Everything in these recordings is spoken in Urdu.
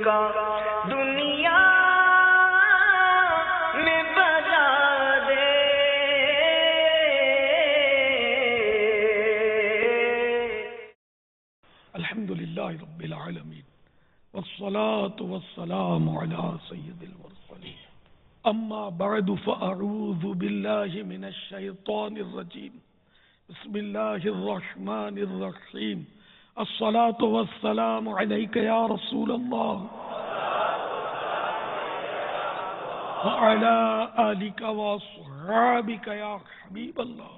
کا دنیا میں بجا دے. الحمدللہ رب العالمین والصلاة والسلام علی سید المرسلین. اما بعد فاعوذ باللہ من الشیطان الرجیم. بسم اللہ الرحمن الرحیم. الصلاة والسلام علیک یا رسول اللہ وعلی آلک واصحابک یا حبیب اللہ.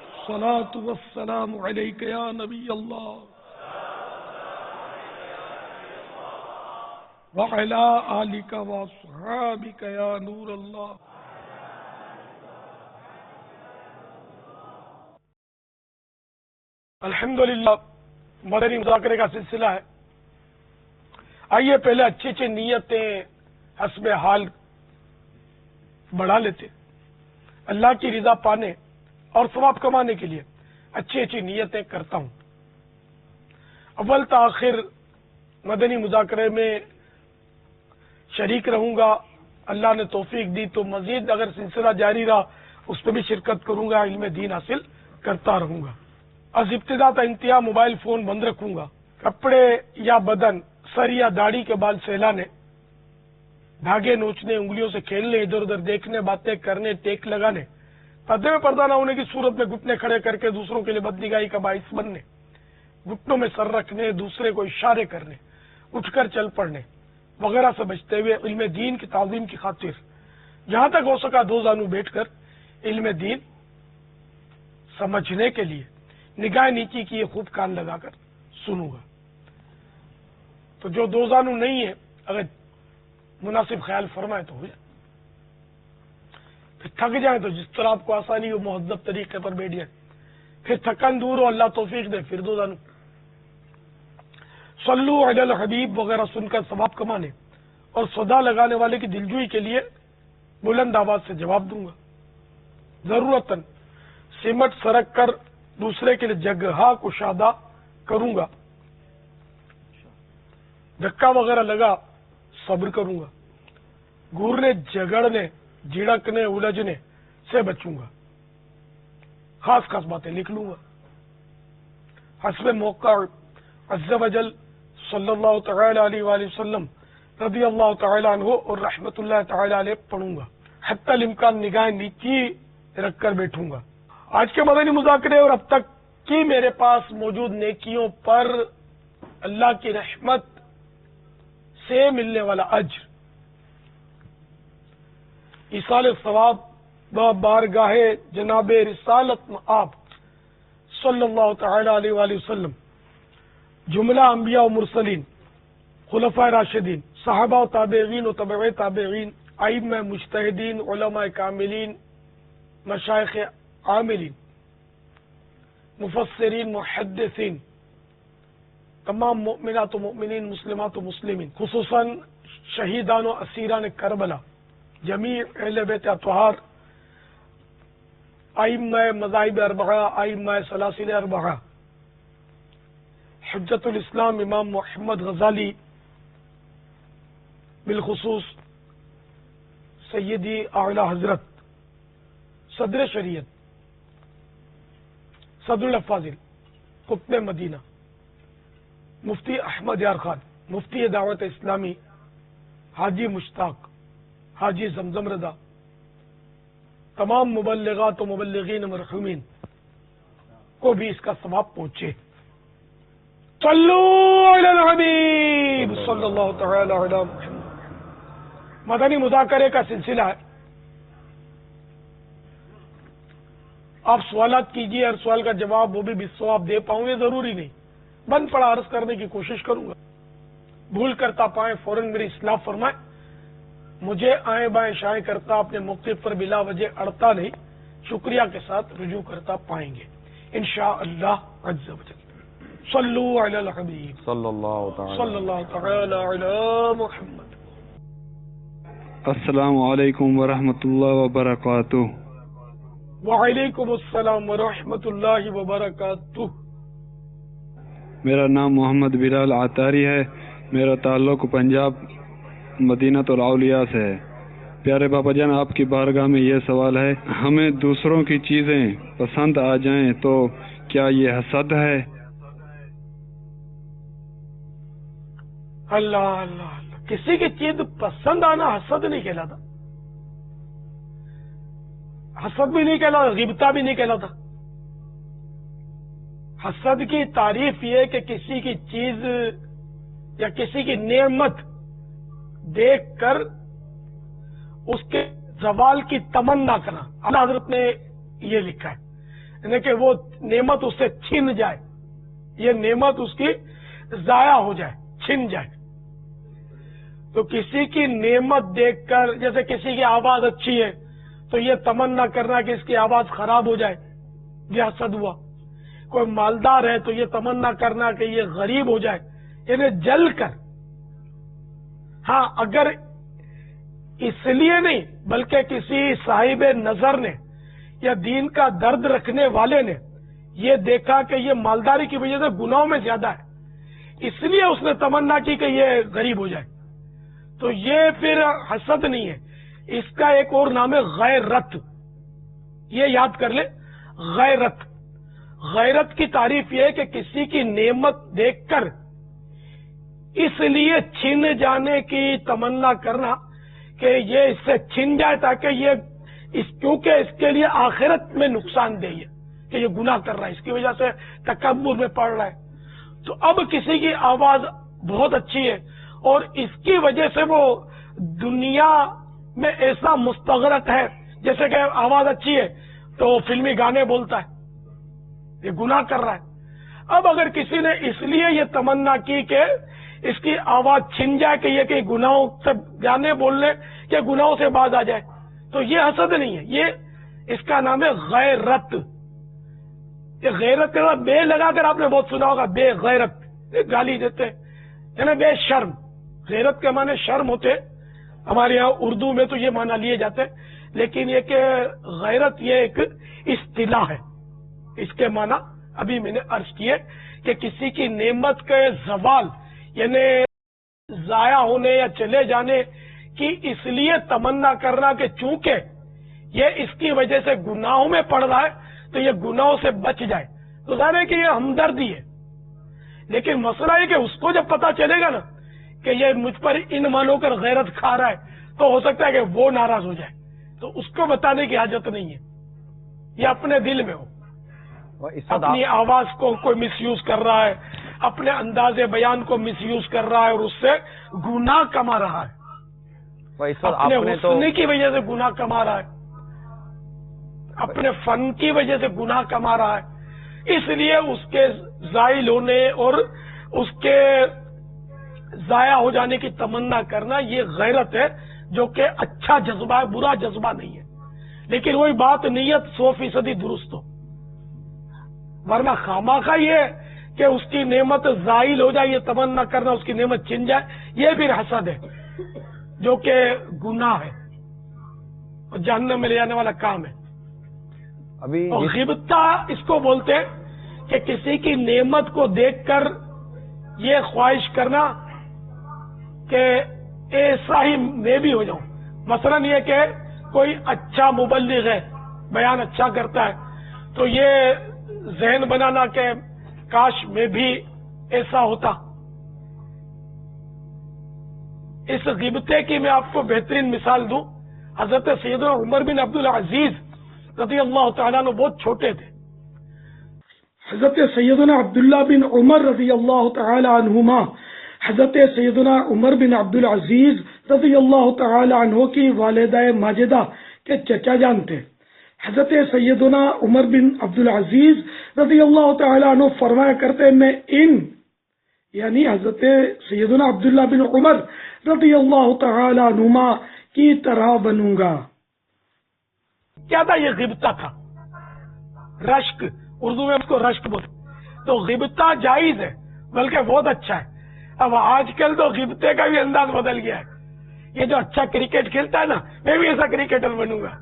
الصلاة والسلام علیک یا نبی اللہ وعلی آلک واصحابک یا نور اللہ. الحمدللہ مدنی مذاکرے کا سلسلہ ہے. آئیے پہلے اچھی اچھی نیتیں حسب حال بڑھا لیتے. اللہ کی رضا پانے اور ثواب کمانے کے لیے اچھی اچھی نیتیں کرتا ہوں. اول تاخیر مدنی مذاکرے میں شریک رہوں گا. اللہ نے توفیق دی تو مزید اگر سلسلہ جاری رہا اس پہ بھی شرکت کروں گا. علم دین حاصل کرتا رہوں گا. از ابتدا تا انتہا موبائل فون بند رکھوں گا. کپڑے یا بدن، سر یا داڑھی کے بال سہلانے، دھاگے نوچنے، انگلیوں سے کھیلنے، ادھر ادھر دیکھنے، باتیں کرنے، ٹیک لگانے، پردے میں پردہ نہ ہونے کی صورت میں گھٹنے کھڑے کر کے دوسروں کے لیے بدنگاہی کا باعث بننے، گھٹنوں میں سر رکھنے، دوسرے کو اشارے کرنے، اٹھ کر چل پڑنے وغیرہ سے بچتے ہوئے علم دین کی تعظیم کی خاطر جہاں تک ہو سکا دو زانو بیٹھ کر علم دین سمجھنے کے لیے نگاہ نیچی کی خوب کان لگا کر سنوں گا. تو جو دو زانو نہیں ہے اگر مناسب خیال فرمائے تو ہو جائے. پھر تھک جائیں تو جس طرح آپ کو آسانی ہو مہذب طریقے پر بیٹھ جائیں. پھر تھکن دور ہو اللہ توفیق دے پھر دو زانو. صلو علی الحبیب وغیرہ سن کر ثواب کمانے اور صدا لگانے والے کی دلجوئی کے لیے بلند آواز سے جواب دوں گا. ضرورتاً سمٹ سرک کر دوسرے کے لیے جگہ کشادہ کروں گا. دھکا وغیرہ لگا صبر کروں گا. گورنے جھگڑنے جھڑکنے الجھنے سے بچوں گا. خاص خاص باتیں لکھ لوں گا. حسب موقع عز و جل صلی اللہ تعالی علیہ وآلہ وسلم رضی اللہ تعالی عنہ اور رحمت اللہ تعالی علیہ پڑھوں گا. حتی الامکان نگاہ نیچی رکھ کر بیٹھوں گا. آج کے مدنی مذاکرے اور اب تک کی میرے پاس موجود نیکیوں پر اللہ کی رحمت سے ملنے والا اجر، ایصال ثواب بارگاہ جناب رسالت آپ صلی اللہ تعالی علیہ وآلہ وسلم، جملہ انبیاء و مرسلین، خلفاء راشدین، صحابہ و تابعین و تبع تابعین، ائمہ مجتہدین، علماء کاملین، مشائخ عاملین، مفسرین، محدثین، تمام مؤمنات و مؤمنین، مسلمات و مسلمین، خصوصاً شہیدان و اسیران کربلا، جمیع اہل بیت اطہار، ائمہ مذاہب اربعہ، ائمہ سلاسل اربعہ، حجت الاسلام امام محمد غزالی، بالخصوص سیدی اعلی حضرت صدر شریعت صدر الافاضل قطب مدینہ مفتی احمد یار خان، مفتی دعوت اسلامی حاجی مشتاق، حاجی زمزم رضا، تمام مبلغات و مبلغین مرحومین کو بھی اس کا ثواب پہنچے. صلو علی الحبیب صلی اللہ تعالی علی محمد. مدنی مذاکرے کا سلسلہ ہے. آپ سوالات کیجئے، ہر سوال کا جواب وہ بھی بالثواب دے پاؤں گے ضروری نہیں، بند پڑا عرض کرنے کی کوشش کروں گا. بھول کرتا پائیں فوراً میری اصلاح فرمائیں. مجھے آئیں بائیں شائیں کرتا اپنے موقف پر بلا وجہ اڑتا نہیں، شکریہ کے ساتھ رجوع کرتا پائیں گے انشاءاللہ عز و جل. صلو علی الحبیب صلی اللہ تعالی علی محمد. السلام علیکم ورحمۃ اللہ وبرکاتہ. وعلیکم السلام ورحمۃ اللہ وبرکاتہ. میرا نام محمد بلال عطاری ہے. میرا تعلق پنجاب مدینہ الاولیاء سے ہے. پیارے بابا جان، آپ کی بارگاہ میں یہ سوال ہے، ہمیں دوسروں کی چیزیں پسند آ جائیں تو کیا یہ حسد ہے؟ اللہ اللہ اللہ، کسی کی چیز پسند آنا حسد نہیں کہلاتا، حسد بھی نہیں کہلاتا، غیبتہ بھی نہیں کہلاتا. حسد کی تعریف یہ کہ کسی کی چیز یا کسی کی نعمت دیکھ کر اس کے زوال کی تمنا کرنا. اعلیٰ حضرت نے یہ لکھا ہے، یعنی کہ وہ نعمت اس سے چھن جائے، یہ نعمت اس کی ضائع ہو جائے، چھن جائے. تو کسی کی نعمت دیکھ کر، جیسے کسی کی آواز اچھی ہے تو یہ تمنا کرنا کہ اس کی آواز خراب ہو جائے، یہ حسد ہوا. کوئی مالدار ہے تو یہ تمنا کرنا کہ یہ غریب ہو جائے، یعنی جل کر. ہاں، اگر اس لیے نہیں بلکہ کسی صاحب نظر نے یا دین کا درد رکھنے والے نے یہ دیکھا کہ یہ مالداری کی وجہ سے گناہوں میں زیادہ ہے، اس لیے اس نے تمنا کی کہ یہ غریب ہو جائے، تو یہ پھر حسد نہیں ہے. اس کا ایک اور نام ہے غیرت. یہ یاد کر لے، غیرت. غیرت کی تعریف یہ ہے کہ کسی کی نعمت دیکھ کر اس لیے چھن جانے کی تمنا کرنا کہ یہ اس سے چھن جائے، تاکہ یہ کیونکہ اس کے لیے آخرت میں نقصان دہ ہے کہ یہ گناہ کر رہا ہے، اس کی وجہ سے تکبر میں پڑ رہا ہے. تو اب کسی کی آواز بہت اچھی ہے اور اس کی وجہ سے وہ دنیا میں ایسا مستغرق ہے، جیسے کہ آواز اچھی ہے تو فلمی گانے بولتا ہے، یہ گناہ کر رہا ہے. اب اگر کسی نے اس لیے یہ تمنا کی کہ اس کی آواز چھن جائے کہ یہ کہ گناہوں سے گانے بولنے یا گناہوں سے باز آ جائے، تو یہ حسد نہیں ہے، یہ اس کا نام ہے غیرت. یہ غیرت کا بے لگا کر آپ نے بہت سنا ہوگا، بے غیرت، گالی دیتے یعنی بے شرم. غیرت کے معنی شرم ہوتے، ہمارے یہاں اردو میں تو یہ معنی لیے جاتے، لیکن یہ کہ غیرت یہ ایک اصطلاح ہے. اس کے معنی ابھی میں نے عرض کیے کہ کسی کی نعمت کے زوال یعنی ضائع ہونے یا چلے جانے کی اس لیے تمنا کرنا کہ چونکہ یہ اس کی وجہ سے گناہوں میں پڑ رہا ہے تو یہ گناہوں سے بچ جائے. تو ظاہر ہے کہ یہ ہمدردی ہے، لیکن مسئلہ یہ کہ اس کو جب پتا چلے گا نا کہ یہ مجھ پر ان مانو کر غیرت کھا رہا ہے تو ہو سکتا ہے کہ وہ ناراض ہو جائے. تو اس کو بتانے کی حاجت نہیں ہے، یہ اپنے دل میں ہو. اپنی آواز کو کوئی مس یوز کر رہا ہے، اپنے انداز بیان کو مس یوز کر رہا ہے اور اس سے گناہ کما رہا ہے، اپنے حسن کی وجہ سے گناہ کما رہا ہے، اپنے فن کی وجہ سے گناہ کما رہا ہے. اس لیے اس کے زائل ہونے اور اس کے ضائع ہو جانے کی تمنا کرنا یہ غیرت ہے، جو کہ اچھا جذبہ ہے، برا جذبہ نہیں ہے. لیکن وہی بات، نیت 100% درست ہو، ورنہ خامخواہ یہ کہ اس کی نعمت زائل ہو جائے یہ تمنا کرنا، اس کی نعمت چھن جائے، یہ پھر حسد ہے جو کہ گناہ ہے اور جہنم میں لے جانے والا کام ہے. اور غیبتہ اس کو بولتے ہیں کہ کسی کی نعمت کو دیکھ کر یہ خواہش کرنا کہ ایسا ہی میں بھی ہو جاؤں. مثلاً یہ کہ کوئی اچھا مبلغ ہے، بیان اچھا کرتا ہے، تو یہ ذہن بنانا کہ کاش میں بھی ایسا ہوتا. اس غیبتے کی میں آپ کو بہترین مثال دوں. حضرت سیدنا عمر بن عبدالعزیز رضی اللہ تعالیٰ عنہ بہت چھوٹے تھے. حضرت سیدنا عبداللہ بن عمر رضی اللہ تعالی عنہما حضرت سیدنا عمر بن عبدالعزیز رضی اللہ تعالی عنہ کی والدہ ماجدہ کے چچا جان تھے. حضرت سیدنا عمر بن عبدالعزیز رضی اللہ تعالی عنہ فرمایا کرتے، میں یعنی حضرت سیدنا عبداللہ بن عمر رضی اللہ تعالی عنہما کی طرح بنوں گا. کیا تھا؟ یہ غیبتہ تھا، رشک، اردو میں اس کو رشک بولتے. تو غیبتہ جائز ہے، بلکہ بہت اچھا ہے. اب آج کل تو غیبتے کا بھی انداز بدل گیا ہے. یہ جو اچھا کرکٹ کھیلتا ہے نا، میں بھی ایسا کرکٹر بنوں گا.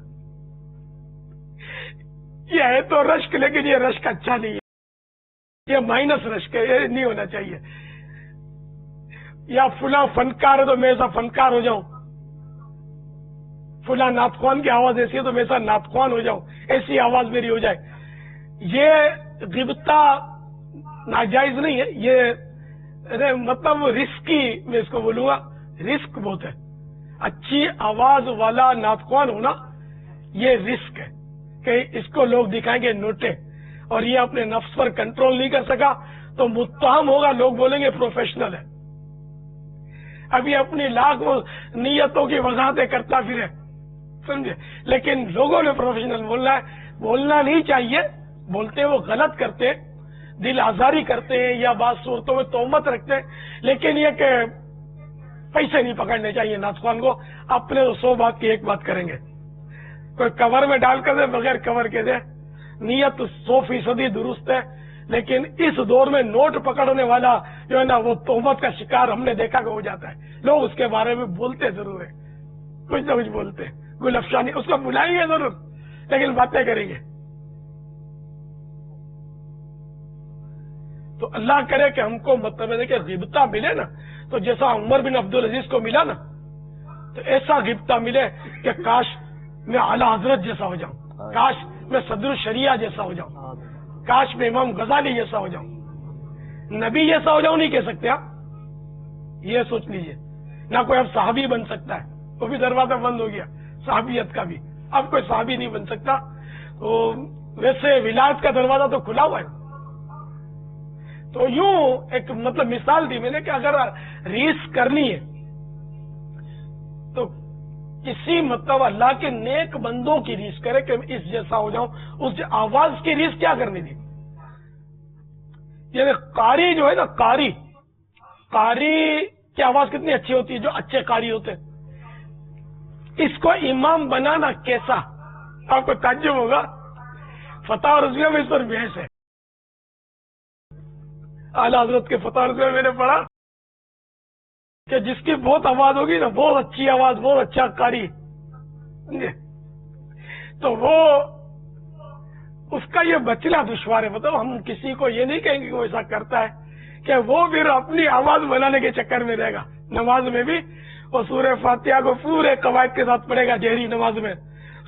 یہ ہے تو رشک، لیکن یہ رشک اچھا نہیں ہے. یہ مائنس رشک ہے، یہ نہیں ہونا چاہیے. یا فلاں فنکار ہے تو میں ایسا فنکار ہو جاؤں، فلاں نعت خوان کی آواز ایسی ہے تو میں ایسا نعت خوان ہو جاؤں، ایسی آواز میری ہو جائے. یہ غیبتہ ناجائز نہیں ہے، یہ مطلب رسکی، میں اس کو بولوں گا رسک بہت ہے. اچھی آواز والا نعت خوان ہونا یہ رسک ہے کہ اس کو لوگ دکھائیں گے نوٹے، اور یہ اپنے نفس پر کنٹرول نہیں کر سکا تو متہم ہوگا، لوگ بولیں گے پروفیشنل ہے. ابھی اپنی لاکھ نیتوں کی وضاحتیں کرتا پھرے، سمجھے، لیکن لوگوں نے پروفیشنل بولنا ہے. بولنا نہیں چاہیے، بولتے وہ غلط کرتے، دل آزاری کرتے ہیں یا بعض صورتوں میں تہمت رکھتے ہیں، لیکن یہ کہ پیسے نہیں پکڑنے چاہیے نعت خوان کو. اپنے تو 100 بات کی ایک بات کریں گے، کوئی کور میں ڈال کر دے، بغیر کور کے دے، نیت 100% درست ہے. لیکن اس دور میں نوٹ پکڑنے والا جو ہے نا وہ تہمت کا شکار ہم نے دیکھا کہ ہو جاتا ہے. لوگ اس کے بارے میں بولتے ضرور ہیں، کچھ نہ کچھ بولتے، گل افشانی، اس کو بلائیں گے ضرور لیکن باتیں کریں گے. تو اللہ کرے کہ ہم کو مطلب ہے کہ غیبتہ ملے نا تو جیسا عمر بن عبدالعزیز کو ملا نا، تو ایسا غیبتہ ملے کہ کاش میں اعلی حضرت جیسا ہو جاؤں، کاش میں صدر الشریعہ جیسا ہو جاؤں، کاش میں امام غزالی جیسا ہو جاؤں. نبی جیسا ہو جاؤں نہیں کہہ سکتے آپ، یہ سوچ لیجئے. نہ کوئی اب صحابی بن سکتا ہے، وہ بھی دروازہ بند ہو گیا صحابیت کا بھی، اب کوئی صحابی نہیں بن سکتا. تو ویسے ولایت کا دروازہ تو کھلا ہوا ہے. تو یوں ایک مطلب مثال دی میں نے کہ اگر ریس کرنی ہے تو کسی مطلب اللہ کے نیک بندوں کی ریس کرے کہ اس جیسا ہو جاؤں. اس آواز کی ریس کیا کرنی تھی؟ یعنی قاری جو ہے نا، قاری کی آواز کتنی اچھی ہوتی ہے، جو اچھے قاری ہوتے ہیں. اس کو امام بنانا کیسا، آپ کو تعجب ہوگا. فتح رضویہ میں اس پر بحث ہے. اعلی حضرت کے فتح رضویہ میں نے پڑھا کہ جس کی بہت آواز ہوگی نا، بہت اچھی آواز، بہت اچھا قاری، تو وہ اس کا یہ بچنا دشوار ہے. مطلب ہم کسی کو یہ نہیں کہیں گے کہ وہ ایسا کرتا ہے کہ وہ پھر اپنی آواز بنانے کے چکر میں رہے گا. نماز میں بھی وہ سورہ فاتحہ کو پورے قواعد کے ساتھ پڑھے گا، جہری نماز میں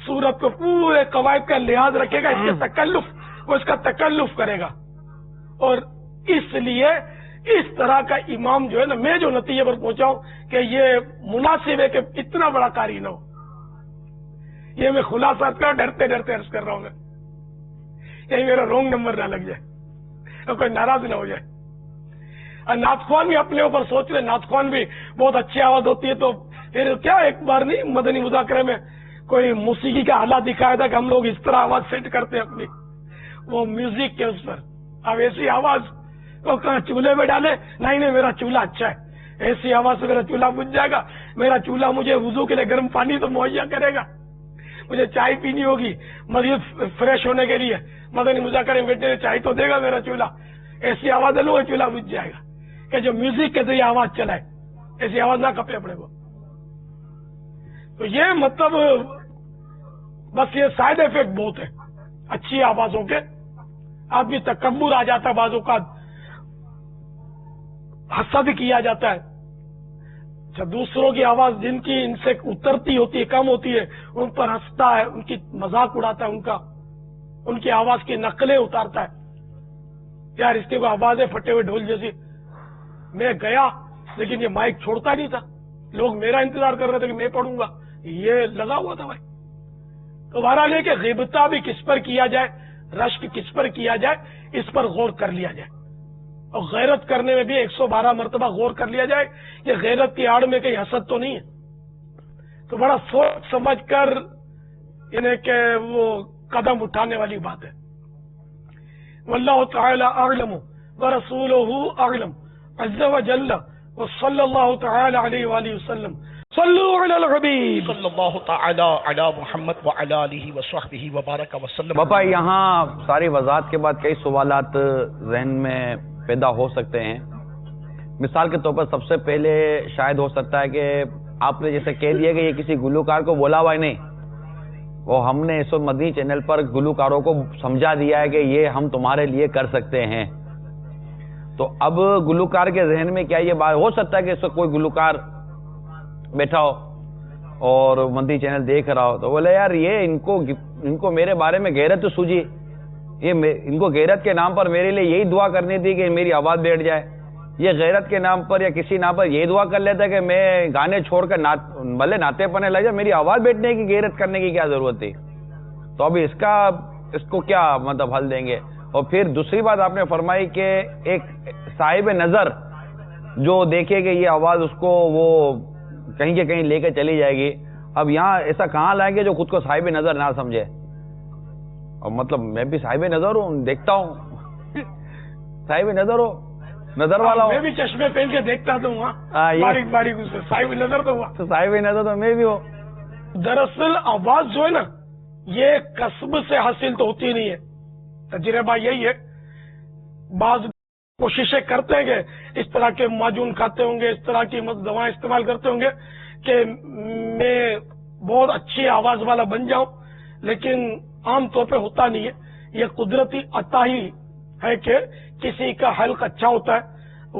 سورت کو پورے قواعد کا لحاظ رکھے گا، اس کے تکلف، وہ اس کا تکلف کرے گا. اور اس لیے اس طرح کا امام جو ہے نا، میں جو نتیجے پر پہنچا ہوں کہ یہ مناسب ہے کہ اتنا بڑا قاری نہ ہو. یہ میں خلاصہ کا ڈرتے ڈرتے عرض کر رہا ہوں، یہی میرا رونگ نمبر نہ لگ جائے اور کوئی ناراض نہ ہو جائے. اور نعت خوان بھی اپنے اوپر سوچ رہے، نعت خوان بھی بہت اچھی آواز ہوتی ہے. تو پھر کیا ایک بار نہیں مدنی مذاکرے میں کوئی موسیقی کا آلہ دکھایا تھا کہ ہم لوگ اس طرح آواز سیٹ کرتے ہیں اپنی، وہ میوزک کے اس پر. اب ایسی آواز کو کہاں چولہے میں ڈالے، نہیں میرا چولہا اچھا ہے، ایسی آواز سے میرا چولہا بجھ جائے گا. میرا چولہا مجھے وضو کے لیے گرم پانی تو مہیا کرے گا، مجھے چائے پینی ہوگی مزید فریش ہونے کے لیے، مدنی مذاکرے میں بیٹھے چائے تو دے گا میرا چولہا. ایسی آواز لو چولہا بجھ جائے گا کہ جو میوزک کے ذریعے آواز چلائے، ایسی آواز نہ کپے اپنے کو. تو یہ مطلب بس یہ سائڈ افیکٹ بہت ہے اچھی آوازوں کے. آدمی تکبر آ جاتا ہے، بعضوں کا حسد کیا جاتا ہے. اچھا، دوسروں کی آواز جن کی ان سے اترتی ہوتی ہے، کم ہوتی ہے، ان پر ہنستا ہے، ان کی مذاق اڑاتا ہے، ان کی آواز کی نقلیں اتارتا ہے. یار اس کی کوئی آوازیں پھٹے ہوئے ڈھول جیسی. میں گیا لیکن یہ مائک چھوڑتا نہیں تھا، لوگ میرا انتظار کر رہے تھے کہ میں پڑھوں گا، یہ لگا ہوا تھا بھائی. تو بہرحال یہ کہ غیبتہ بھی کس پر کیا جائے، رشک کس پر کیا جائے، اس پر غور کر لیا جائے. اور غیرت کرنے میں بھی 112 مرتبہ غور کر لیا جائے کہ غیرت کی آڑ میں کہیں حسد تو نہیں ہے. تو بڑا سوچ سمجھ کر یعنی کہ وہ قدم اٹھانے والی بات ہے. واللہ تعالی اعلم ورسولہ اعلم عز وجل وصلی اللہ تعالی علیہ وآلہ وسلم. صلوا علی الحبیب صلی اللہ تعالی علی محمد وعلی آلہ وصحبہ وبارک وسلم. باپا یہاں ساری وضاحت کے بعد کئی سوالات ذہن میں پیدا ہو سکتے ہیں. مثال کے طور پر سب سے پہلے شاید ہو سکتا ہے کہ آپ نے جیسے کہہ دیا کہ یہ کسی گلوکار کو بولا ہوا ہی نہیں، وہ ہم نے اس وقت مدنی چینل پر گلوکاروں کو سمجھا دیا ہے کہ یہ ہم تمہارے لیے کر سکتے ہیں. تو اب گلوکار کے ذہن میں کیا یہ بات ہو سکتا ہے کہ اس کو کوئی گلوکار بیٹھا ہو اور مدنی چینل دیکھ رہا ہو تو بولے یار یہ ان کو میرے بارے میں غیرت تو سوجی، ان کو غیرت کے نام پر میرے لیے یہی دعا کرنی تھی کہ میری آواز بیٹھ جائے، یہ غیرت کے نام پر یا کسی نام پر یہی دعا کر لیتا کہ میں گانے چھوڑ کر بھلے ناطے پڑھنے لگ جائے، میری آواز بیٹھنے کی غیرت کرنے کی کیا ضرورت تھی؟ تو ابھی اس کو کیا مطلب حل دیں گے؟ اور پھر دوسری بات آپ نے فرمائی کہ ایک صاحب نظر جو دیکھے کہ یہ آواز اس کو وہ کہیں کے کہیں لے کے چلی جائے گی، اب یہاں ایسا کہاں لائیں گے جو خود کو صاحب نظر نہ سمجھے؟ اور مطلب میں بھی صاحب نظر ہوں، دیکھتا ہوں صاحب نظر ہو، نظر والا ہوں، میں بھی چشمے پہن کے دیکھتا تو ہوں، باریک باریک اسے صاحب نظر تو ہوا، تو صاحب نظر تو میں بھی ہوں۔ دراصل آواز جو ہے نا یہ کسب سے حاصل تو ہوتی نہیں ہے، تجربہ یہی ہے، بعض کوششیں کرتے ہیں کہ اس طرح کے معجون کھاتے ہوں گے، اس طرح کی دوائیں استعمال کرتے ہوں گے کہ میں بہت اچھی آواز والا بن جاؤں، لیکن عام طور پہ ہوتا نہیں ہے، یہ قدرتی عطا ہی ہے کہ کسی کا حلق اچھا ہوتا ہے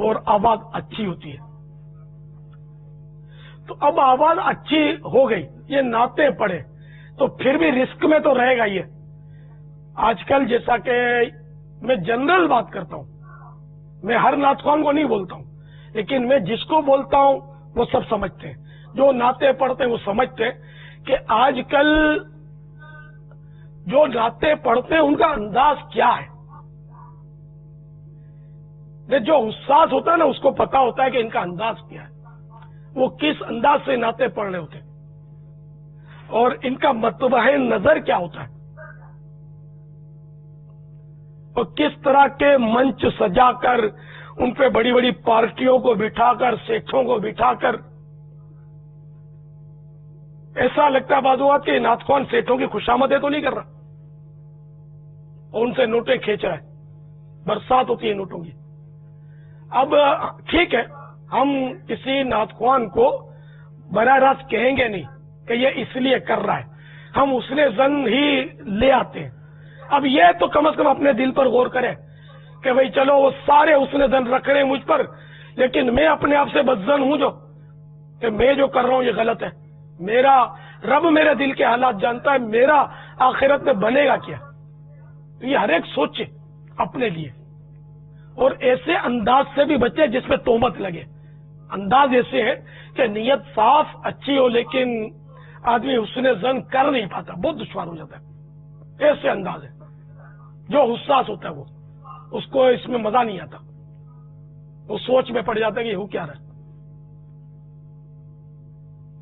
اور آواز اچھی ہوتی ہے۔ تو اب آواز اچھی ہو گئی، یہ نعتیں پڑھے تو پھر بھی رسک میں تو رہے گا یہ۔ آج کل جیسا کہ میں جنرل بات کرتا ہوں، میں ہر نعت خوان کو نہیں بولتا ہوں، لیکن میں جس کو بولتا ہوں وہ سب سمجھتے ہیں، جو نعتیں پڑھتے ہیں وہ سمجھتے ہیں کہ آج کل جو نعتیں پڑھتے ہیں ان کا انداز کیا ہے۔ جو حساس ہوتا ہے نا اس کو پتا ہوتا ہے کہ ان کا انداز کیا ہے، وہ کس انداز سے نعتیں پڑھ رہے ہوتے ہیں اور ان کا متبع نظر کیا ہوتا ہے، اور کس طرح کے منچ سجا کر ان پہ بڑی بڑی پارٹیوں کو بٹھا کر، سیٹھوں کو بٹھا کر، ایسا لگتا ہے بعض اوقات کہ نعت خوان سیٹھوں کی خوشامدیں تو نہیں کر رہا اور ان سے نوٹیں کھینچ رہا ہے، برسات ہوتی ہے نوٹوں کی۔ اب ٹھیک ہے، ہم کسی نعت خوان کو براہ راست کہیں گے نہیں کہ یہ اس لیے کر رہا ہے، ہم حسن ظن ہی لے آتے ہیں۔ اب یہ تو کم از کم اپنے دل پر غور کرے کہ بھئی چلو وہ سارے حسن ظن رکھ رہے ہیں مجھ پر، لیکن میں اپنے آپ سے بدظن ہوں جو کہ میں جو کر رہا ہوں یہ غلط ہے، میرا رب میرے دل کے حالات جانتا ہے، میرا آخرت میں بنے گا کیا؟ یہ ہر ایک سوچے اپنے لیے، اور ایسے انداز سے بھی بچے جس میں تہمت لگے۔ انداز ایسے ہے کہ نیت صاف اچھی ہو لیکن آدمی حسن ظن کر نہیں پاتا، بہت دشوار ہو جاتا ہے۔ ایسے انداز ہے، جو حساس ہوتا ہے وہ اس کو اس میں مزہ نہیں آتا، وہ سوچ میں پڑ جاتا ہے کہ ہو کیا رہا ہے۔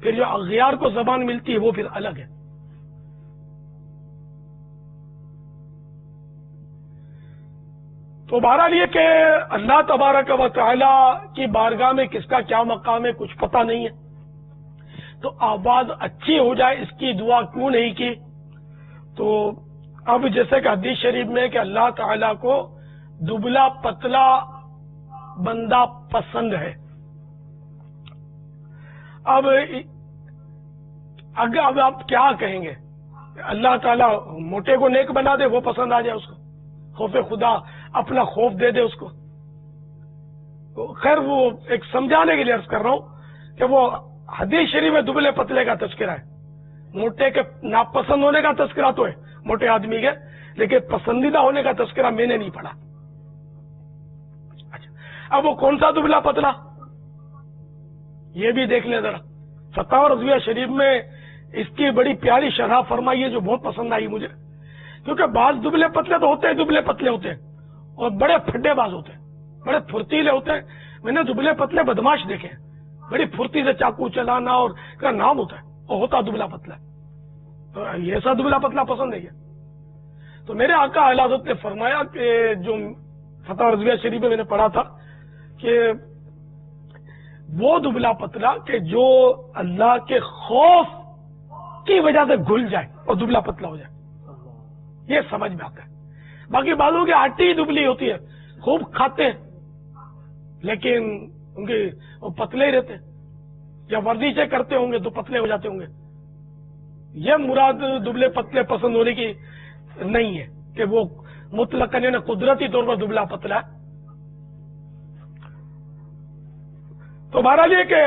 پھر جو اغیار کو زبان ملتی ہے وہ پھر الگ ہے۔ تو بہرحال یہ کہ اللہ تبارک و تعالی کی بارگاہ میں کس کا کیا مقام ہے کچھ پتہ نہیں ہے، تو آواز اچھی ہو جائے اس کی دعا کیوں نہیں کی؟ تو اب جیسے کہ حدیث شریف میں کہ اللہ تعالی کو دبلا پتلا بندہ پسند ہے۔ اب آپ کیا کہیں گے؟ اللہ تعالیٰ موٹے کو نیک بنا دے، وہ پسند آ جائے اس کو، خوف خدا اپنا خوف دے دے اس کو۔ خیر وہ ایک سمجھانے کے لیے عرض کر رہا ہوں کہ وہ حدیث شریف میں دبلے پتلے کا تذکرہ ہے، موٹے کے ناپسند ہونے کا تذکرہ تو ہے موٹے آدمی کے، لیکن پسندیدہ ہونے کا تذکرہ میں نے نہیں پڑھا۔ اچھا، اب وہ کون سا دبلا پتلا یہ بھی دیکھ لیں ذرا۔ فتاوی رضویہ شریف میں اس کی بڑی پیاری شرح فرمائی ہے جو بہت پسند آئی مجھے، کیونکہ بعض دبلے پتلے تو ہوتے ہیں، دبلے پتلے ہوتے ہیں اور بڑے پھڈے باز ہوتے ہیں، بڑے پھرتیلے ہوتے ہیں۔ میں نے دبلے پتلے بدماش دیکھے ہیں، بڑی پھرتی سے چاقو چلانا اور کا نام ہوتا ہے، اور ہوتا دبلا پتلا ہے۔ تو ایسا دبلا پتلا پسند ہے یہ؟ تو میرے آقا اعلی حضرت نے فرمایا کہ جو فتاوی رضویہ شریف میں نے پڑھا تھا کہ وہ دبلا پتلا کہ جو اللہ کے خوف کی وجہ سے گھل جائے اور دبلا پتلا ہو جائے، یہ سمجھ میں آتا ہے۔ باقی بالوں کی آٹی دبلی ہوتی ہے، خوب کھاتے ہیں لیکن ان کے وہ پتلے ہی رہتے ہیں، یا ورزشیں کرتے ہوں گے تو پتلے ہو جاتے ہوں گے۔ یہ مراد دبلے پتلے پسند ہونے کی نہیں ہے کہ وہ مطلق قدرتی طور پر دبلا پتلا ہے، تو بہرحال یہ کہ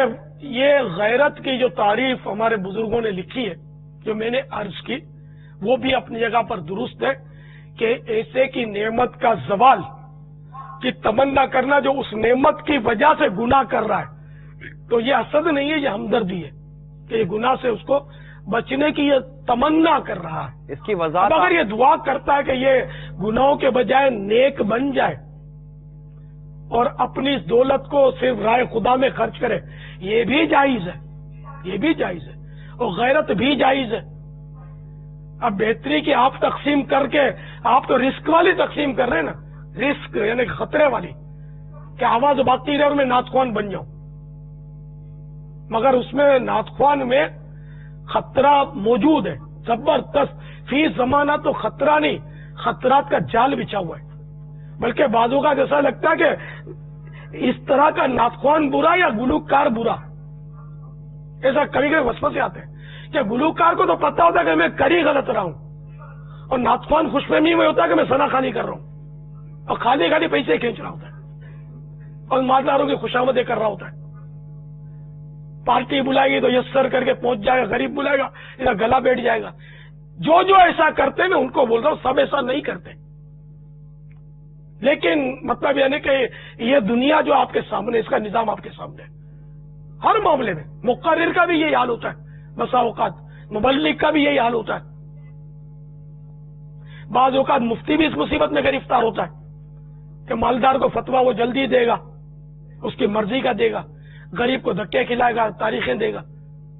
یہ غیرت کی جو تعریف ہمارے بزرگوں نے لکھی ہے جو میں نے عرض کی وہ بھی اپنی جگہ پر درست ہے کہ ایسے کی نعمت کا زوال کی تمنا کرنا جو اس نعمت کی وجہ سے گناہ کر رہا ہے تو یہ حسد نہیں ہے، یہ ہمدردی ہے کہ یہ گناہ سے اس کو بچنے کی یہ تمنا کر رہا ہے۔ اس کی وضاحت اب اگر یہ دعا کرتا ہے کہ یہ گناہوں کے بجائے نیک بن جائے اور اپنی اس دولت کو صرف راہ خدا میں خرچ کرے، یہ بھی جائز ہے، یہ بھی جائز ہے، اور غیرت بھی جائز ہے۔ اب بہتری کی آپ تقسیم کر کے آپ تو رسک والی تقسیم کر رہے ہیں نا، رسک یعنی خطرے والی کہ آواز باقی رہے اور میں نعت خوان بن جاؤں، مگر اس میں نعت خوان میں خطرہ موجود ہے زبردست، فی زمانہ تو خطرہ نہیں، خطرات کا جال بچھا ہوا ہے، بلکہ بعضوں کا جیسا لگتا ہے کہ اس طرح کا نعت خوان برا یا گلوکار برا، ایسا کبھی کبھی وسوسے آتے ہیں کہ گلوکار کو تو پتا ہوتا ہے کہ میں کر ہی غلط رہا ہوں، اور نعت خوان خوش فہمی میں ہوتا ہے کہ میں ثنا خانی کر رہا ہوں اور خالی خالی پیسے کھینچ رہا ہوتا ہے اور مالداروں کی خوشامدیں کر رہا ہوتا ہے۔ پارٹی بلائے گی تو یسر کر کے پہنچ جائے گا، غریب بلائے گا ادھر گلا بیٹھ جائے گا۔ جو ایسا کرتے ہیں میں ان کو بول رہا ہوں سب ایسا نہیں کرتے، لیکن مطلب یعنی کہ یہ دنیا جو آپ کے سامنے، اس کا نظام آپ کے سامنے ہے، ہر معاملے میں مقرر کا بھی یہی حال ہوتا ہے، بسا اوقات مبلغ کا بھی یہی حال ہوتا ہے، بعض اوقات مفتی بھی اس مصیبت میں گرفتار ہوتا ہے کہ مالدار کو فتویٰ وہ جلدی دے گا، اس کی مرضی کا دے گا، غریب کو دھکے کھلائے گا، تاریخیں دے گا،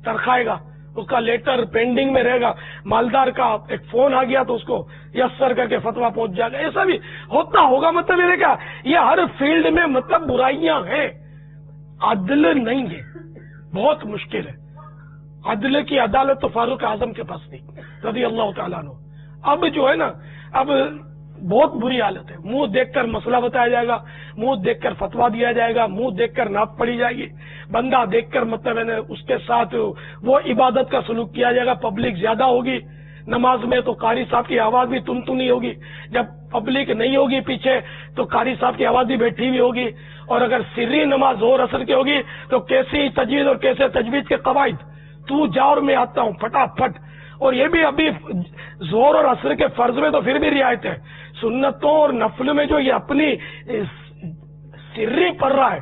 ترخائے گا، اس کا لیٹر پینڈنگ میں رہے گا، مالدار کا ایک فون آ گیا تو اس کو یسر کر کے فتویٰ پہنچ جائے گا۔ ایسا بھی ہوتا ہوگا، مطلب یہ کیا، یہ ہر فیلڈ میں مطلب برائیاں ہیں، عدل نہیں ہے، بہت مشکل ہے۔ عدل کی عدالت تو فاروق اعظم کے پاس تھی رضی اللہ تعالیٰ عنہ۔ اب جو ہے نا، اب بہت بری حالت ہے، منہ دیکھ کر مسئلہ بتایا جائے گا، منہ دیکھ کر فتویٰ دیا جائے گا، منہ دیکھ کر نعت پڑھی جائے گی، بندہ دیکھ کر مطلب ہے اس کے ساتھ وہ عبادت کا سلوک کیا جائے گا، پبلک زیادہ ہوگی نماز میں تو قاری صاحب کی آواز بھی تنتنی ہوگی، جب پبلک نہیں ہوگی پیچھے تو قاری صاحب کی آواز بھی بیٹھی ہوئی ہوگی، اور اگر سری نماز زور اثر کی ہوگی تو کیسی تجوید اور کیسے تجوید کے قواعد، تو جا اور میں آتا ہوں پھٹافٹ۔ اور یہ بھی ابھی زور اور اثر کے فرض میں تو پھر بھی رعایت ہے، سنتوں اور نفل میں جو یہ اپنی سری پڑھ رہا ہے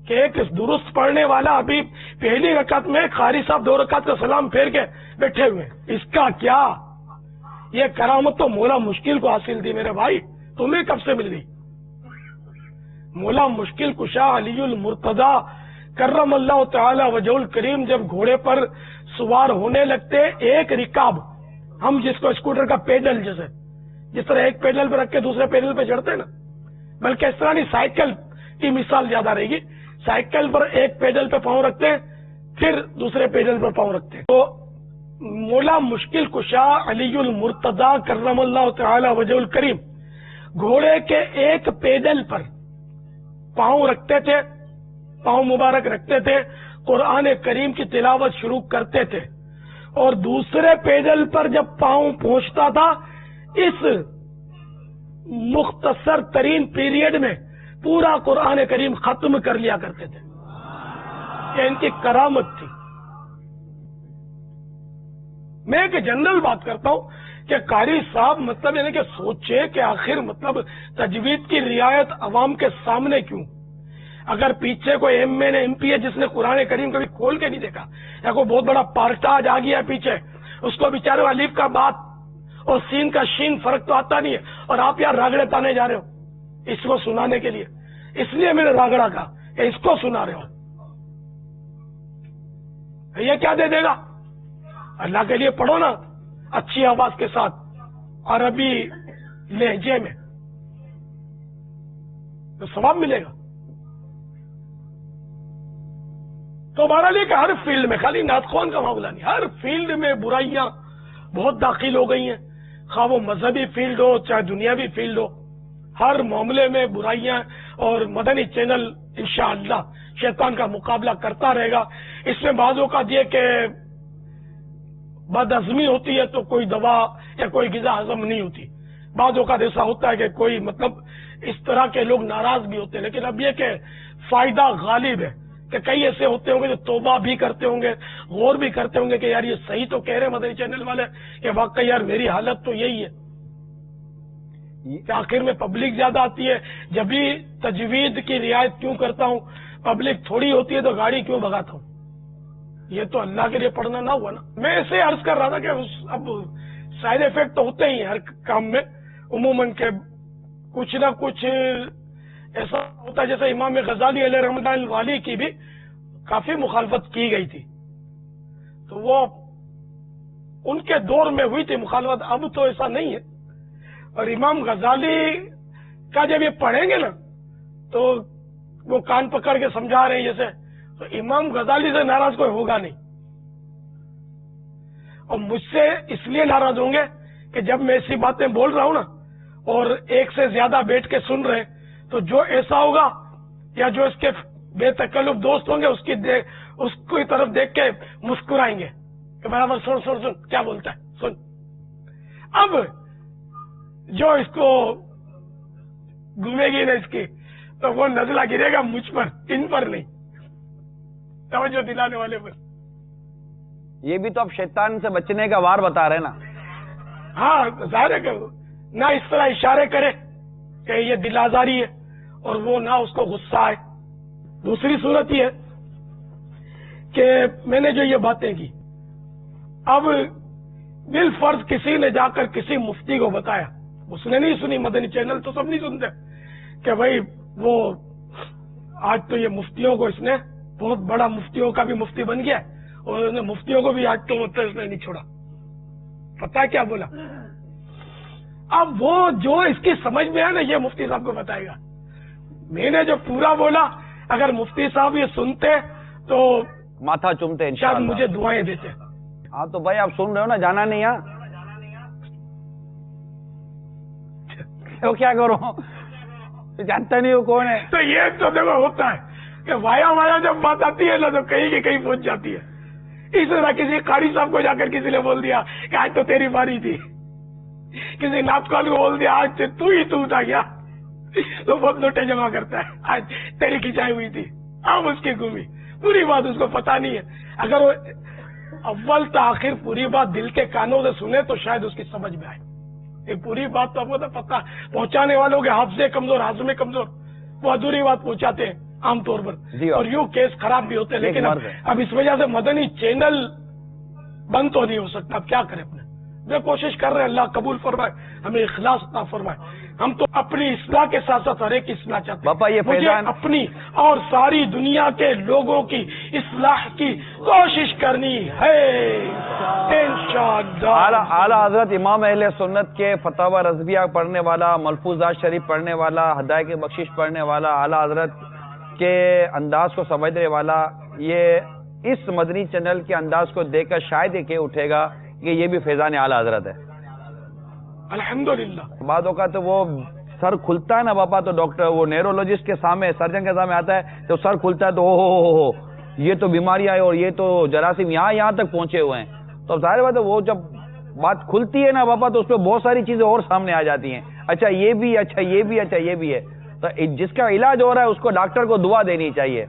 کہ ایک درست پڑھنے والا ابھی پہلی رکعت میں قاری صاحب 2 رکعت کا سلام پھیر کے بیٹھے ہوئے، اس کا کیا؟ یہ کرامت تو مولا مشکل کو حاصل تھی میرے بھائی، تمہیں کب سے مل گئی؟ مولا مشکل کشا علی المرتضی کرم اللہ تعالی وجہ الکریم جب گھوڑے پر سوار ہونے لگتے، ایک رکاب، ہم جس کو اسکوٹر کا پیڈل جیسے جس طرح ایک پیڈل پہ رکھ کے دوسرے پیڈل پہ چڑھتے ہیں نا، بلکہ اس طرح نہیں، سائیکل کی مثال زیادہ رہے گی، سائیکل پر ایک پیڈل پہ پاؤں رکھتے ہیں پھر دوسرے پیڈل پر پاؤں رکھتے ہیں۔ تو مولا مشکل کشا علی المرتضی کرم اللہ تعالی وجہ الکریم گھوڑے کے ایک پیڈل پر پاؤں رکھتے تھے، پاؤں مبارک رکھتے تھے، قرآن کریم کی تلاوت شروع کرتے تھے، اور دوسرے پیڈل پر جب پاؤں پہنچتا تھا اس مختصر ترین پیریڈ میں پورا قرآن کریم ختم کر لیا کرتے تھے۔ یہ ان کی کرامت تھی۔ میں ایک جنرل بات کرتا ہوں کہ قاری صاحب مطلب یعنی کہ سوچے کہ آخر مطلب تجوید کی رعایت عوام کے سامنے کیوں؟ اگر پیچھے کوئی ایم این ایم پی ہے جس نے قرآن کریم کبھی کھول کے نہیں دیکھا، یا کوئی بہت بڑا پارٹاج آ گیا پیچھے، اس کو بیچارے الف کا بات اور سین کا شین فرق تو آتا نہیں ہے، اور آپ یار راگڑے تانے جا رہے ہو اس کو سنانے کے لیے، اس لیے میں نے راگڑا کہا کہ اس کو سنا رہے ہو، یہ کیا دے دے گا؟ اللہ کے لیے پڑھو نا اچھی آواز کے ساتھ عربی لہجے میں، تو ثواب ملے گا۔ تو بہرحال یہ کہ ہر فیلڈ میں، خالی نعت خوان کا معاملہ نہیں، ہر فیلڈ میں برائیاں بہت داخل ہو گئی ہیں، خواہ وہ مذہبی فیلڈ ہو چاہے دنیاوی فیلڈ ہو، ہر معاملے میں برائیاں، اور مدنی چینل انشاءاللہ شیطان کا مقابلہ کرتا رہے گا۔ اس میں بعض اوقات یہ کہ بد ہضمی ہوتی ہے تو کوئی دوا یا کوئی غذا ہضم نہیں ہوتی، بعض اوقات ایسا ہوتا ہے کہ کوئی مطلب اس طرح کے لوگ ناراض بھی ہوتے ہیں، لیکن اب یہ کہ فائدہ غالب ہے کہ کئی ایسے ہوتے ہوں گے جو توبہ بھی کرتے ہوں گے, غور بھی کرتے ہوں گے کہ یار یہ صحیح تو کہہ رہے ہیں مدنی چینل والے, کہ واقعی یار میری حالت تو یہی ہے کہ آخر میں پبلک زیادہ آتی ہے, جب بھی تجوید کی رعایت کیوں کرتا ہوں, پبلک تھوڑی ہوتی ہے تو گاڑی کیوں بھگاتا ہوں, یہ تو اللہ کے لیے پڑھنا نہ ہوا نا. میں ایسے عرض کر رہا تھا کہ اب سائڈ افیکٹ تو ہوتے ہی ہر کام میں عموماً, کہ کچھ نہ کچھ ایسا ہوتا ہے. جیسے امام غزالی علیہ رحمۃ اللہ والی کی بھی کافی مخالفت کی گئی تھی, تو وہ ان کے دور میں ہوئی تھی مخالفت, اب تو ایسا نہیں ہے. اور امام غزالی کا جب یہ پڑھیں گے نا تو وہ کان پکڑ کے سمجھا رہے ہیں جیسے, تو امام غزالی سے ناراض کوئی ہوگا نہیں, اور مجھ سے اس لیے ناراض ہوں گے کہ جب میں ایسی باتیں بول رہا ہوں نا اور ایک سے زیادہ بیٹھ کے سن رہے, تو جو ایسا ہوگا یا جو اس کے بے تکلف دوست ہوں گے اس کی طرف دیکھ کے مسکرائیں گے کہ برابر سن سن سن کیا بولتا ہے سن. اب جو اس کو گھومے گی نا اس کی, تو وہ نزلہ گرے گا مجھ پر, ان پر نہیں, توجہ دلانے والے پر. یہ بھی تو اب شیطان سے بچنے کا وار بتا رہے نا. ہاں ظاہر ہے کہ نہ اس طرح اشارے کرے کہ یہ دل آزاری ہے, اور وہ نہ اس کو غصہ آئے. دوسری صورت یہ ہے کہ میں نے جو یہ باتیں کی, اب بالفرض کسی نے جا کر کسی مفتی کو بتایا, اس نے نہیں سنی, مدنی چینل تو سب نہیں سنتے, کہ بھائی وہ آج تو یہ مفتیوں کو اس نے بہت بڑا مفتیوں کا بھی مفتی بن گیا, اور اس نے مفتیوں کو بھی آج تو مطلب اس نے نہیں چھوڑا. پتہ ہے کیا بولا؟ اب وہ جو اس کی سمجھ میں ہے نا یہ مفتی صاحب کو بتائے گا. میں نے جو پورا بولا اگر مفتی صاحب یہ سنتے تو ماتھا چومتے شاید مجھے دعائیں دیتے. ہاں تو بھائی آپ سن رہے ہو نا, جانا نہیں ہے تو کیا کرو, جانتا نہیں ہو کون ہے. تو یہ تو دیکھو ہوتا ہے کہ وایا جب بات آتی ہے نا تو کہیں کی کہیں پہنچ جاتی ہے. اس طرح کسی قاری صاحب کو جا کر کسی نے بول دیا کہ آج تو تیری باری تھی, کسی ناچکوان کو بول دیا آج تو ہی تو تھا کیا, تو بہت نوٹیں جمع کرتا ہے, آج تیری کھینچائی ہوئی تھی, اب اس کی گمی پوری بات اس کو پتا نہیں ہے. اگر وہ اول تاخیر پوری بات دل کے کانوں سے سنے تو شاید اس کی سمجھ میں آئے. یہ پوری بات تو آپ کو تو پتا, پہنچانے والوں کے حافظے کمزور, ہاضمے کمزور, وہ ادھوری بات پہنچاتے ہیں عام طور پر, اور یوں کیس خراب بھی ہوتے ہیں. لیکن اب اس وجہ سے مدنی چینل بند تو نہیں ہو سکتا. اب کیا کریں, اپنے میں کوشش کر رہے ہیں, اللہ قبول فرمائے, ہمیں اخلاص عطا فرمائے. ہم تو اپنی اصلاح کے ساتھ ساتھ ہر ایک کی اصلاح چاہتے ہیں. باپا یہ مجھے اپنی اور ساری دنیا کے لوگوں کی اصلاح کی کوشش کرنی ہے انشاءاللہ. اعلیٰ حضرت امام اہل سنت کے فتاوی رضویہ پڑھنے والا, ملفوظات شریف پڑھنے والا, ہدایت کی بخشش پڑھنے والا, اعلیٰ حضرت کے انداز کو سمجھنے والا, یہ اس مدنی چینل کے انداز کو دیکھ کر شاید یہ کہ اٹھے گا کہ یہ بھی فیضان اعلیٰ حضرت ہے. الحمدللہ. بعد اوقات تو وہ سر کھلتا ہے نا باپا, تو ڈاکٹر وہ نیورولوجسٹ کے سامنے, سرجن کے سامنے آتا ہے تو سر کھلتا ہے تو ہو یہ تو بیماری آئی اور یہ تو جراثیم یہاں تک پہنچے ہوئے ہیں. تو ظاہر بات ہے وہ جب بات کھلتی ہے نا باپا تو اس پہ بہت ساری چیزیں اور سامنے آ جاتی ہیں. اچھا یہ بھی, اچھا یہ بھی, اچھا یہ بھی ہے. تو جس کا علاج ہو رہا ہے اس کو ڈاکٹر کو دعا دینی چاہیے.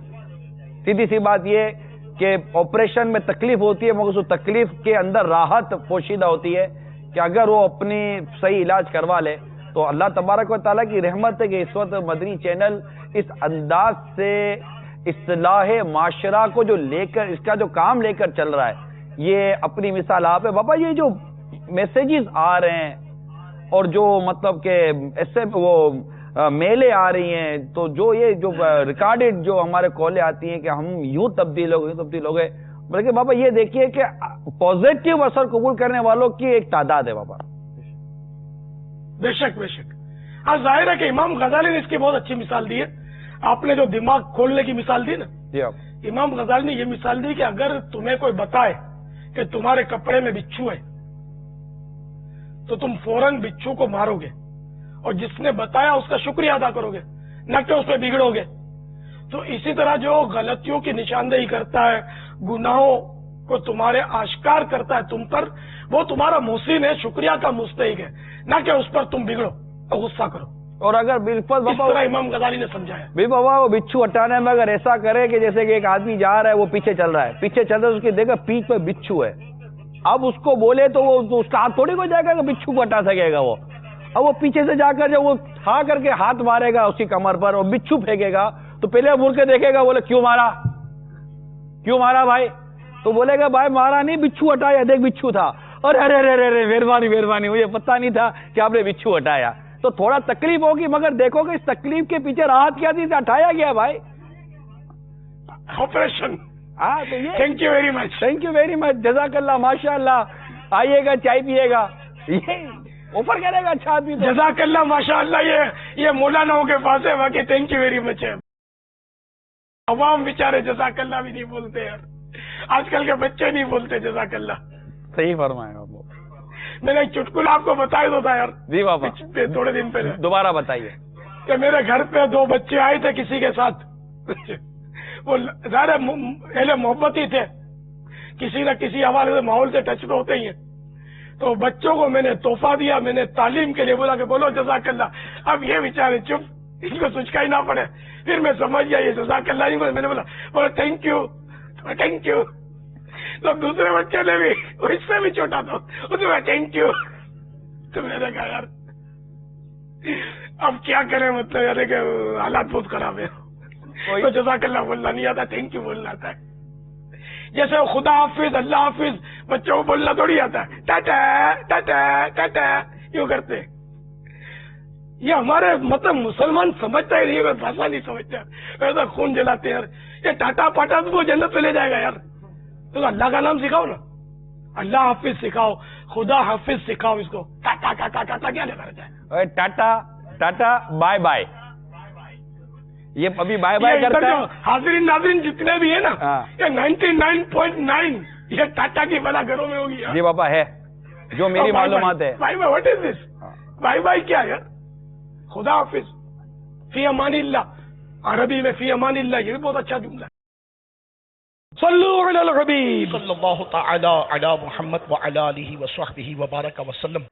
سیدھی سی بات یہ کہ آپریشن میں تکلیف ہوتی ہے مگر اس تکلیف کے اندر راحت پوشیدہ ہوتی ہے کہ اگر وہ اپنی صحیح علاج کروا لے تو اللہ تبارک و تعالیٰ کی رحمت ہے کہ اس وقت مدنی چینل اس انداز سے اصلاح معاشرہ کو جو لے کر, اس کا جو کام لے کر چل رہا ہے, یہ اپنی مثال آپ ہے باپا. یہ جو میسیجز آ رہے ہیں اور جو مطلب کہ ایسے وہ میلیں آ رہی ہیں, تو جو یہ جو ریکارڈڈ جو ہمارے کالیں آتی ہیں کہ ہم یوں تبدیل ہو گئے, بلکہ بابا یہ دیکھیے کہ پازیٹیو اثر قبول کرنے والوں کی ایک تعداد ہے بابا. بے شک بے شک. ہاں ظاہر ہے کہ امام غزالی نے اس کی بہت اچھی مثال دی ہے. آپ نے جو دماغ کھولنے کی مثال دی نا, امام غزالی نے یہ مثال دی کہ اگر تمہیں کوئی بتائے کہ تمہارے کپڑے میں بچھو ہے تو تم فوراً بچھو کو مارو گے, اور جس نے بتایا اس کا شکریہ ادا کرو گے, نہ کہ اس پہ بگڑو گے. تو اسی طرح جو غلطیوں کی نشاندہی کرتا ہے, گناہوں کو تمہارے آشکار کرتا ہے تم پر, وہ تمہارا محسن ہے, شکریہ کا مستحق ہے, نہ کہ اس پر تم بگڑو اور غصہ کرو. اور اگر بالفل اس طرح امام غزالی نے سمجھایا. بھی بابا وہ بچھو ہٹانے میں اگر ایسا کرے کہ جیسے کہ ایک آدمی جا رہا ہے وہ پیچھے چل رہا ہے اس کی دیکھا پیٹھ پہ بچھو ہے, اب اس کو بولے تو وہ اس کا ہاتھ تھوڑی کو جائے گا کہ بچھو کو ہٹا سکے گا وہ. اب وہ پیچھے سے جا کر جب وہ تھا کر کے ہاتھ مارے گا اس کی کمر پر اور بچھو پھینکے گا تو پہلے مڑ کے دیکھے گا, بولے کیوں مارا بھائی؟ تو بولے گا بھائی مارا نہیں, بچھو ہٹایا, دیکھ بچھو تھا. اور ارے ارے مہربانی مجھے پتہ نہیں تھا کہ آپ نے بچھو ہٹایا. تو تھوڑا تکلیف ہوگی مگر دیکھو کہ اس تکلیف کے پیچھے راحت کیا تھی, ہٹایا گیا بھائی آپریشن. ہاں تو یہ thank you very much, thank you very much, جزاک اللہ, ماشاء اللہ. آئیے گا چائے پیے گا, یہ اوپر کرے گا اچھا آدمی. جزاک اللہ, ماشاء اللہ. یہ مولاناؤں کے پاس ہے, باقی تھینک یو ویری مچ ہے. عوام بیچارے جزاک اللہ بھی نہیں بولتے یار, آج کل کے بچے نہیں بولتے جزاک اللہ. صحیح فرمائے آپ. میں نے ایک چٹکلا آپ کو بتایا تو تھا یار. جی بابا, تھوڑے دن پہلے. دوبارہ بتائیے. کہ میرے گھر پہ 2 بچے آئے تھے کسی کے ساتھ, وہ ظاہر اہل محبت ہی تھے, کسی نہ کسی حوالے سے ماحول سے ٹچ میں ہوتے ہی ہیں. تو بچوں کو میں نے تحفہ دیا, میں نے تعلیم کے لیے بولا کہ بولو جزاک اللہ. اب یہ بیچارے چپ, ان کو سوچ کا ہی نہ پڑے. پھر میں سمجھ گیا یہ جزاک اللہ نہیں, میں نے بولا تھینک یو. تو دوسرے بچے نے بھی اس سے بھی چھوٹا تھا, اس میں تھینک یو. تو میں نے کہا یار اب کیا کریں, مطلب یار کہ حالات بہت خراب ہے. تو جزاک اللہ بولنا نہیں آتا, تھینک یو بولنا آتا ہے. جیسے خدا حافظ, اللہ حافظ, بچوں کو بولنا تھوڑی آتا ہے. ٹاٹا ٹاٹا ٹاٹا یوں کرتے. یہ ہمارے مطلب مسلمان سمجھتا ہی نہیں, بھاشا نہیں سمجھتا, ایسا خون جلاتے ہیں یار. یہ ٹاٹا پاٹا تو وہ جنت پہ لے جائے گا یار. تو اللہ کا نام سکھاؤ نا, اللہ حافظ سکھاؤ, خدا حافظ سکھاؤ اس کو. ٹاٹا ٹاٹا ٹاٹا کیا لے کر جائے, ٹاٹا بائے بائے. یہ ابھی بائے بائے کرتا ہے. حاضرین ناظرین جتنے بھی ہیں نا, یہ 99.9 یہ ٹاٹا کی بلا گھروں میں ہوگی. جی بابا ہے, جو میری معلومات ہے. By by, what is this by by کیا ہے؟ خدا حافظ, فی امان اللہ, عربی میں فی امان اللہ, یہ بھی بہت اچھا جملہ ہے. صلو علی الحبیب صلی اللہ تعالی علی محمد وعلی آلہ وصحبہ وبارک وسلم.